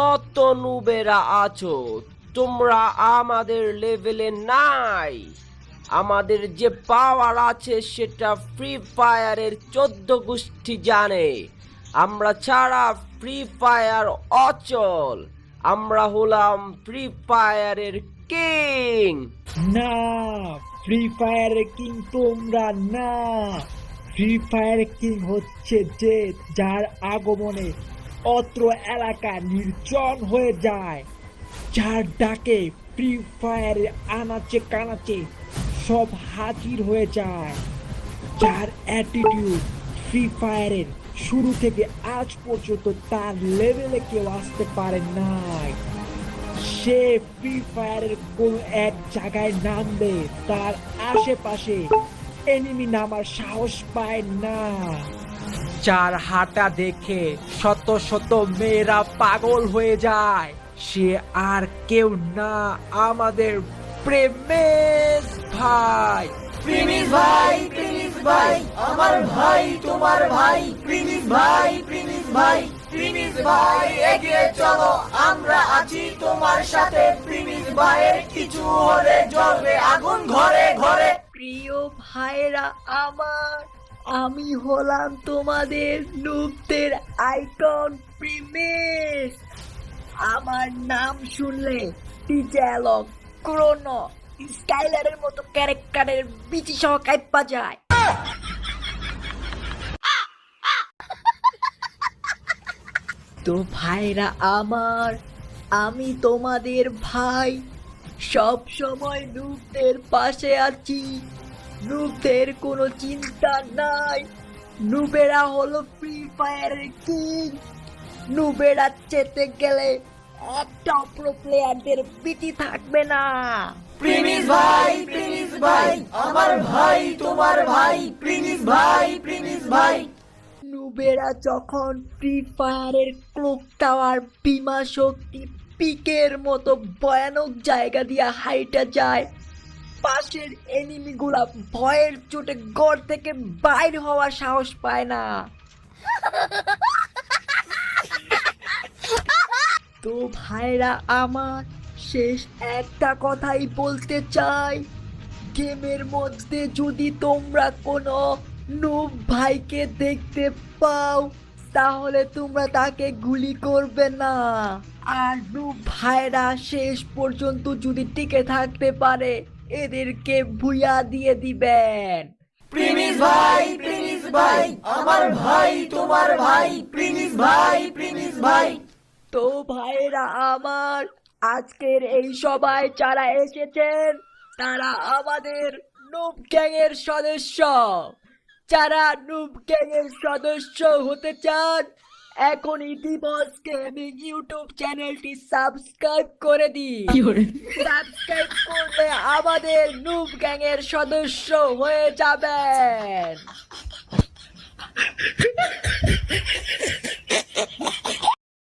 কত নুবেরা আছো, তোমরা আমাদের লেভেলে নাই। আমাদের যে পাওয়ার আছে সেটা ফ্রি ফায়ারের 14 গোষ্ঠী জানে। আমরা ছাড়া ফ্রি ফায়ার অচল। আমরা হলাম ফ্রি ফায়ারের কিং। না, ফ্রি ফায়ারের কিং তোমরা না। ফ্রি ফায়ার কিং হচ্ছে যে যার আগমনে অত্র এলাকা নির্জন হয়ে যায়, যার ডাকে ফ্রি ফায়ারে আনাচে কানাচে সব হাজির হয়ে যায়, যার অ্যাটিটিউড ফ্রি ফায়ারের শুরু থেকে আজ পর্যন্ত তার লেভেলে কেউ আসতে পারে নাই। সে ফ্রি ফায়ারের কোন এক জায়গায় নামবে তার আশেপাশে এনিমি নামার সাহস পায় না, যার হাঁটা দেখে শত শত মেয়েরা পাগল হয়ে যায়। সে আর কেউ না, আমাদের প্রেমেশ ভাই। প্রিমিস ভাই, প্রিমিস ভাই, আমার ভাই তোমার ভাই। প্রিমিস ভাই, প্রিমিস ভাই, প্রিমিস ভাই, এগিয়ে চলো, আমরা আছি তোমার সাথে। প্রিমিস ভাইয়ের কিছু হলে জ্বলবে আগুন ঘরে ঘরে। প্রিয় ভাইরা আমার, আমি হলাম তোমাদের নুবদের আইকন প্রিমিস। আমার নাম শুনলে ডিজেলক, ক্রোনো, স্কাইলারের মতো ক্যারেক্টারের বিচি সহ কাইপা যায়। তো ভাইরা আমার, আমি তোমাদের ভাই, সব সময় নুবদের পাশে আছি। নুবদের কোনো চিন্তা নাই। নুবেরা হলো ফ্রি ফায়ারের কিং। নুবেরা চেতে গেলে একটা প্রো প্লেয়ারদের বিটি থাকবে না। প্রিমিস ভাই, প্রিমিস ভাই, আমার ভাই তোমার ভাই। প্রিমিস ভাই, প্রিমিস ভাই। নুবেরা যখন ফ্রি ফায়ারের ক্লক টাওয়ার বিমা শক্তি পিকের মতো ভয়ানক জায়গা দিয়ে হাইটা যায়, পাশের এনিমিগুলা ভয়ের চোটে গড় থেকে বাইর হওয়ার সাহস পায় না। তো ভাইরা আমার, শেষ একটা কথাই বলতে চাই, গেমের মধ্যে যদি তোমরা কোনো নুব ভাইকে দেখতে পাও তাহলে তোমরা তাকে গুলি করবে না। আর নুব ভাইরা শেষ পর্যন্ত যদি টিকে থাকতে পারে এদেরকে ভুইয়া দিয়ে দিবেন। প্রিমিস ভাই, প্রিমিস ভাই, আমার ভাই তোমার ভাই। প্রিমিস ভাই, প্রিমিস ভাই। তো ভাইরা আমার, আজকের এই সবাই যারা এসেছেন তারা আমাদের নুব গ্যাং এর সদস্য। যারা নুব গ্যাং এর সদস্য হতে চান এখনই দিবস গেমিং ইউটিউব চ্যানেলটি সাবস্ক্রাইব করে দিন। সাবস্ক্রাইব করলে আমাদের নুব গ্যাং এর সদস্য হয়ে যাবেন।